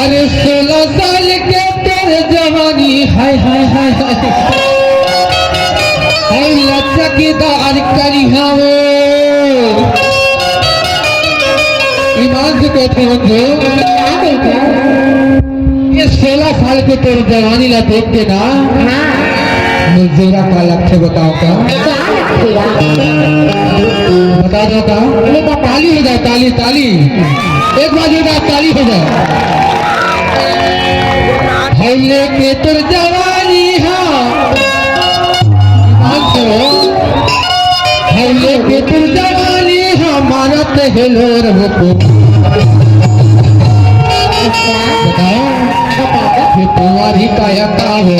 अरे 16 साल के तेरे जवानी हाय हाय हाय हाय लचकदार करी हवे ईमान से कहते हो जो ये 16 साल के तेरे जवानी ला देख के ना मुझेरा का लक्ष्य बताओ का बता दो का ताली हो जाए ताली ताली एक बार जो ताली हो जाए लेके तुर जवानी लेके तुर जवानी मानत हेलोर बताओ तुम्हारी काया का हो